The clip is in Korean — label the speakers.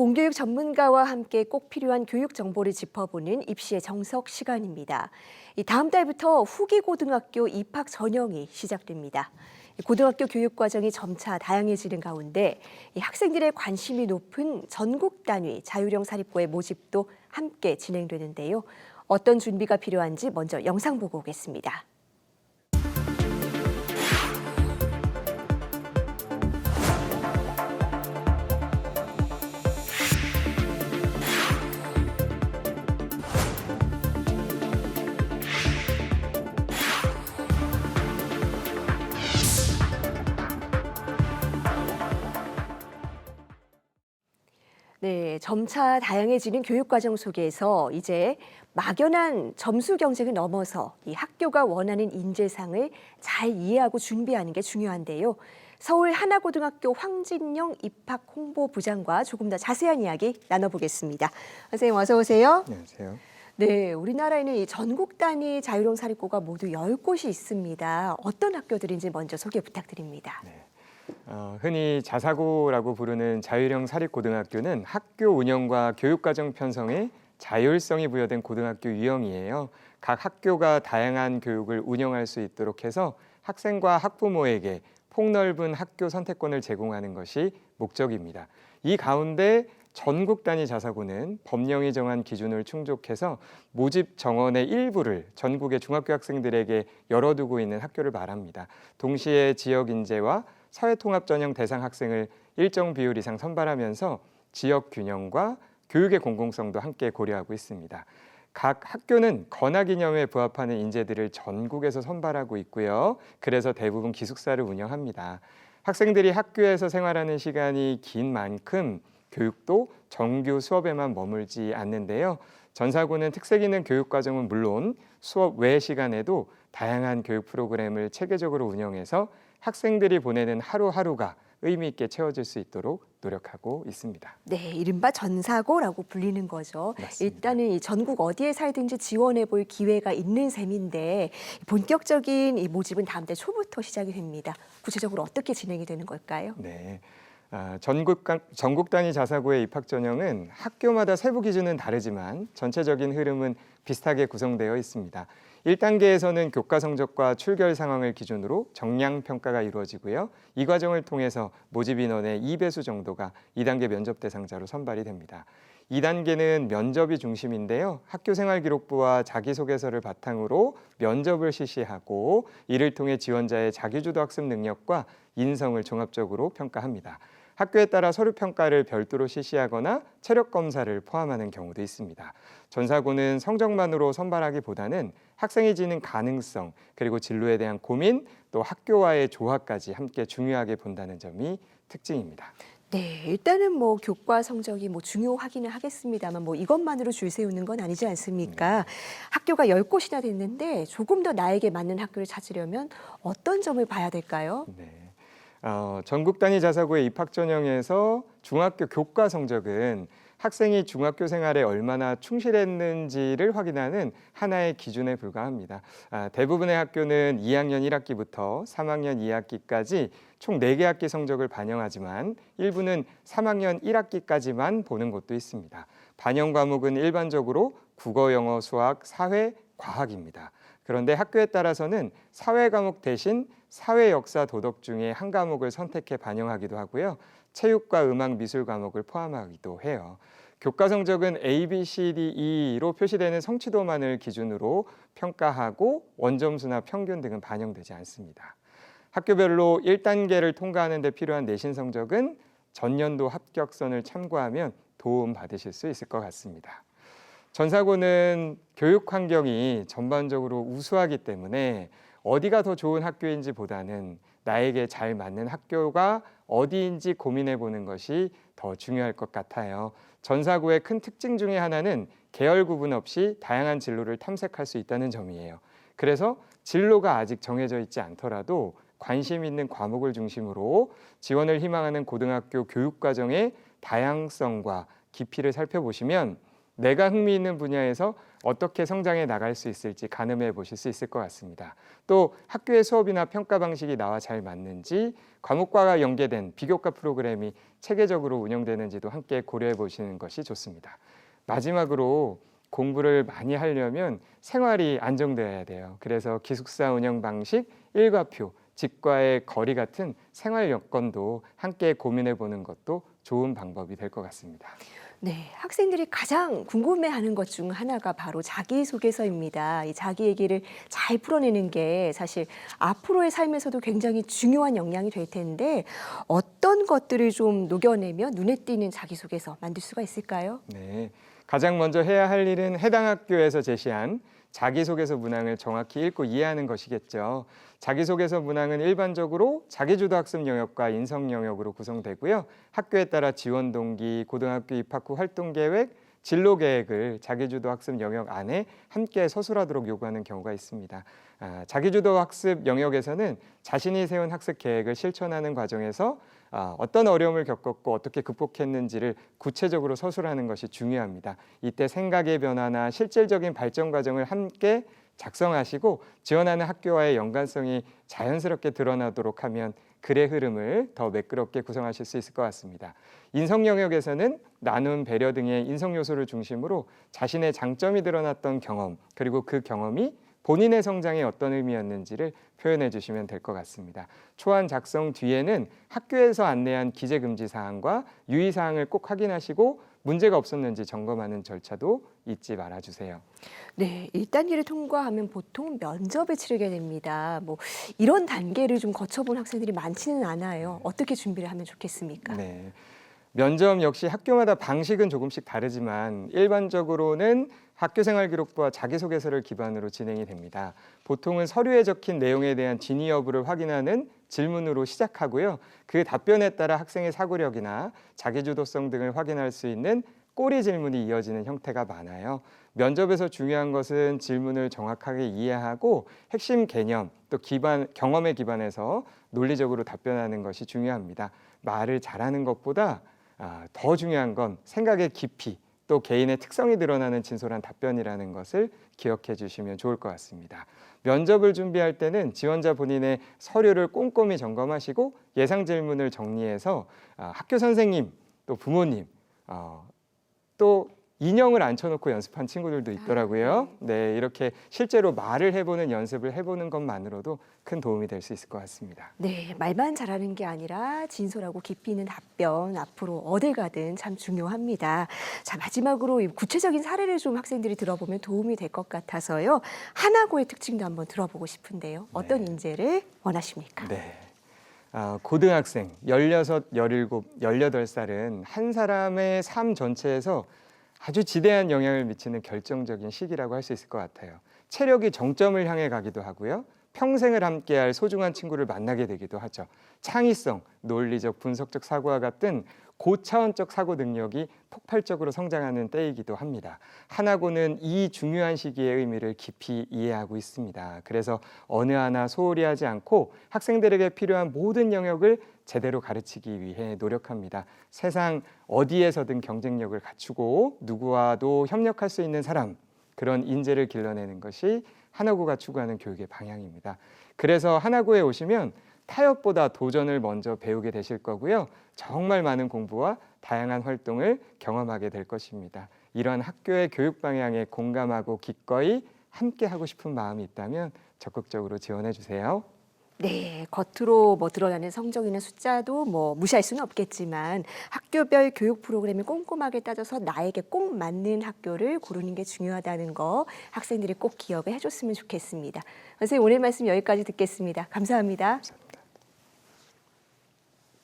Speaker 1: 공교육 전문가와 함께 꼭 필요한 교육 정보를 짚어보는 입시의 정석 시간입니다. 다음 달부터 후기고등학교 입학 전형이 시작됩니다. 고등학교 교육 과정이 점차 다양해지는 가운데 학생들의 관심이 높은 전국 단위 자율형 사립고의 모집도 함께 진행되는데요. 어떤 준비가 필요한지 먼저 영상 보고 오겠습니다. 네, 점차 다양해지는 교육과정 속에서 이제 막연한 점수 경쟁을 넘어서 이 학교가 원하는 인재상을 잘 이해하고 준비하는 게 중요한데요. 서울 하나고등학교 황진영 입학 홍보부장과 조금 더 자세한 이야기 나눠보겠습니다. 선생님 어서 오세요.
Speaker 2: 안녕하세요.
Speaker 1: 네, 우리나라에는 이 전국 단위 자율형 사립고가 모두 10곳이 있습니다. 어떤 학교들인지 먼저 소개 부탁드립니다.
Speaker 2: 네. 흔히 자사고라고 부르는 자율형 사립고등학교는 학교 운영과 교육과정 편성에 자율성이 부여된 고등학교 유형이에요. 각 학교가 다양한 교육을 운영할 수 있도록 해서 학생과 학부모에게 폭넓은 학교 선택권을 제공하는 것이 목적입니다. 이 가운데 전국 단위 자사고는 법령이 정한 기준을 충족해서 모집 정원의 일부를 전국의 중학교 학생들에게 열어두고 있는 학교를 말합니다. 동시에 지역 인재와 사회통합 전형 대상 학생을 일정 비율 이상 선발하면서 지역 균형과 교육의 공공성도 함께 고려하고 있습니다. 각 학교는 건학 이념에 부합하는 인재들을 전국에서 선발하고 있고요. 그래서 대부분 기숙사를 운영합니다. 학생들이 학교에서 생활하는 시간이 긴 만큼 교육도 정규 수업에만 머물지 않는데요. 전사고는 특색 있는 교육과정은 물론 수업 외 시간에도 다양한 교육 프로그램을 체계적으로 운영해서 학생들이 보내는 하루하루가 의미 있게 채워질 수 있도록 노력하고 있습니다.
Speaker 1: 네, 이른바 전사고라고 불리는 거죠.
Speaker 2: 맞습니다.
Speaker 1: 일단은 이 전국 어디에 살든지 지원해 볼 기회가 있는 셈인데 본격적인 이 모집은 다음 달 초부터 시작이 됩니다. 구체적으로 어떻게 진행이 되는 걸까요?
Speaker 2: 네. 전국 단위 자사고의 입학 전형은 학교마다 세부 기준은 다르지만 전체적인 흐름은 비슷하게 구성되어 있습니다. 1단계에서는 교과 성적과 출결 상황을 기준으로 정량 평가가 이루어지고요. 이 과정을 통해서 모집 인원의 2배수 정도가 2단계 면접 대상자로 선발이 됩니다. 2단계는 면접이 중심인데요. 학교생활기록부와 자기소개서를 바탕으로 면접을 실시하고 이를 통해 지원자의 자기주도 학습 능력과 인성을 종합적으로 평가합니다. 학교에 따라 서류 평가를 별도로 실시하거나 체력 검사를 포함하는 경우도 있습니다. 전사고는 성적만으로 선발하기보다는 학생이 지닌 가능성, 그리고 진로에 대한 고민, 또 학교와의 조화까지 함께 중요하게 본다는 점이 특징입니다.
Speaker 1: 네, 일단은 뭐 교과 성적이 뭐 중요하기는 하겠습니다만 뭐 이것만으로 줄 세우는 건 아니지 않습니까? 학교가 10곳이나 됐는데 조금 더 나에게 맞는 학교를 찾으려면 어떤 점을 봐야 될까요?
Speaker 2: 네. 전국 단위 자사고의 입학 전형에서 중학교 교과 성적은 학생이 중학교 생활에 얼마나 충실했는지를 확인하는 하나의 기준에 불과합니다. 대부분의 학교는 2학년 1학기부터 3학년 2학기까지 총 4개 학기 성적을 반영하지만 일부는 3학년 1학기까지만 보는 곳도 있습니다. 반영 과목은 일반적으로 국어, 영어, 수학, 사회, 과학입니다. 그런데 학교에 따라서는 사회 과목 대신 사회, 역사, 도덕 중에 한 과목을 선택해 반영하기도 하고요. 체육과 음악, 미술 과목을 포함하기도 해요. 교과 성적은 A, B, C, D, E로 표시되는 성취도만을 기준으로 평가하고 원점수나 평균 등은 반영되지 않습니다. 학교별로 1단계를 통과하는 데 필요한 내신 성적은 전년도 합격선을 참고하면 도움 받으실 수 있을 것 같습니다. 전사고는 교육 환경이 전반적으로 우수하기 때문에 어디가 더 좋은 학교인지 보다는 나에게 잘 맞는 학교가 어디인지 고민해 보는 것이 더 중요할 것 같아요. 전사고의 큰 특징 중에 하나는 계열 구분 없이 다양한 진로를 탐색할 수 있다는 점이에요. 그래서 진로가 아직 정해져 있지 않더라도 관심 있는 과목을 중심으로 지원을 희망하는 고등학교 교육과정의 다양성과 깊이를 살펴보시면 내가 흥미있는 분야에서 어떻게 성장해 나갈 수 있을지 가늠해 보실 수 있을 것 같습니다. 또 학교의 수업이나 평가 방식이 나와 잘 맞는지, 과목과 연계된 비교과 프로그램이 체계적으로 운영되는지도 함께 고려해 보시는 것이 좋습니다. 마지막으로 공부를 많이 하려면 생활이 안정되어야 돼요. 그래서 기숙사 운영 방식, 일과표, 집과의 거리 같은 생활 여건도 함께 고민해 보는 것도 좋은 방법이 될 것 같습니다.
Speaker 1: 네, 학생들이 가장 궁금해하는 것 중 하나가 바로 자기소개서입니다. 이 자기 얘기를 잘 풀어내는 게 사실 앞으로의 삶에서도 굉장히 중요한 역량이 될 텐데 어떤 것들을 좀 녹여내면 눈에 띄는 자기소개서 만들 수가 있을까요?
Speaker 2: 네, 가장 먼저 해야 할 일은 해당 학교에서 제시한 자기소개서 문항을 정확히 읽고 이해하는 것이겠죠. 자기소개서 문항은 일반적으로 자기주도 학습 영역과 인성 영역으로 구성되고요. 학교에 따라 지원 동기, 고등학교 입학 후 활동 계획, 진로 계획을 자기주도 학습 영역 안에 함께 서술하도록 요구하는 경우가 있습니다. 자기주도 학습 영역에서는 자신이 세운 학습 계획을 실천하는 과정에서 어떤 어려움을 겪었고 어떻게 극복했는지를 구체적으로 서술하는 것이 중요합니다. 이때 생각의 변화나 실질적인 발전 과정을 함께 작성하시고 지원하는 학교와의 연관성이 자연스럽게 드러나도록 하면 글의 흐름을 더 매끄럽게 구성하실 수 있을 것 같습니다. 인성 영역에서는 나눔, 배려 등의 인성 요소를 중심으로 자신의 장점이 드러났던 경험, 그리고 그 경험이 본인의 성장에 어떤 의미였는지를 표현해 주시면 될 것 같습니다. 초안 작성 뒤에는 학교에서 안내한 기재금지 사항과 유의 사항을 꼭 확인하시고 문제가 없었는지 점검하는 절차도 잊지 말아주세요.
Speaker 1: 네, 1단계를 통과하면 보통 면접을 치르게 됩니다. 뭐 이런 단계를 좀 거쳐본 학생들이 많지는 않아요. 어떻게 준비를 하면 좋겠습니까?
Speaker 2: 네. 면접 역시 학교마다 방식은 조금씩 다르지만 일반적으로는 학교생활기록부와 자기소개서를 기반으로 진행이 됩니다. 보통은 서류에 적힌 내용에 대한 진위 여부를 확인하는 질문으로 시작하고요. 그 답변에 따라 학생의 사고력이나 자기주도성 등을 확인할 수 있는 꼬리 질문이 이어지는 형태가 많아요. 면접에서 중요한 것은 질문을 정확하게 이해하고 핵심 개념, 또 경험에 기반해서 논리적으로 답변하는 것이 중요합니다. 말을 잘하는 것보다 더 중요한 건 생각의 깊이, 또 개인의 특성이 드러나는 진솔한 답변이라는 것을 기억해 주시면 좋을 것 같습니다. 면접을 준비할 때는 지원자 본인의 서류를 꼼꼼히 점검하시고 예상 질문을 정리해서 학교 선생님, 또 부모님, 또 인형을 앉혀놓고 연습한 친구들도 있더라고요. 네, 이렇게 실제로 말을 해보는 연습을 해보는 것만으로도 큰 도움이 될 수 있을 것 같습니다.
Speaker 1: 네, 말만 잘하는 게 아니라 진솔하고 깊이 있는 답변 앞으로 어딜 가든 참 중요합니다. 자, 마지막으로 이 구체적인 사례를 좀 학생들이 들어보면 도움이 될 것 같아서요. 하나고의 특징도 한번 들어보고 싶은데요. 어떤 인재를 원하십니까?
Speaker 2: 네. 고등학생 16, 17, 18살은 한 사람의 삶 전체에서 아주 지대한 영향을 미치는 결정적인 시기라고 할 수 있을 것 같아요. 체력이 정점을 향해 가기도 하고요. 평생을 함께할 소중한 친구를 만나게 되기도 하죠. 창의성, 논리적, 분석적 사고와 같은 고차원적 사고 능력이 폭발적으로 성장하는 때이기도 합니다. 하나고는 이 중요한 시기의 의미를 깊이 이해하고 있습니다. 그래서 어느 하나 소홀히 하지 않고 학생들에게 필요한 모든 영역을 제대로 가르치기 위해 노력합니다. 세상 어디에서든 경쟁력을 갖추고 누구와도 협력할 수 있는 사람, 그런 인재를 길러내는 것이 하나고가 추구하는 교육의 방향입니다. 그래서 하나고에 오시면 타협보다 도전을 먼저 배우게 되실 거고요. 정말 많은 공부와 다양한 활동을 경험하게 될 것입니다. 이런 학교의 교육 방향에 공감하고 기꺼이 함께 하고 싶은 마음이 있다면 적극적으로 지원해 주세요.
Speaker 1: 네, 겉으로 뭐 드러나는 성적이나 숫자도 뭐 무시할 수는 없겠지만 학교별 교육 프로그램을 꼼꼼하게 따져서 나에게 꼭 맞는 학교를 고르는 게 중요하다는 거 학생들이 꼭 기억을 해줬으면 좋겠습니다. 선생님 오늘 말씀 여기까지 듣겠습니다. 감사합니다.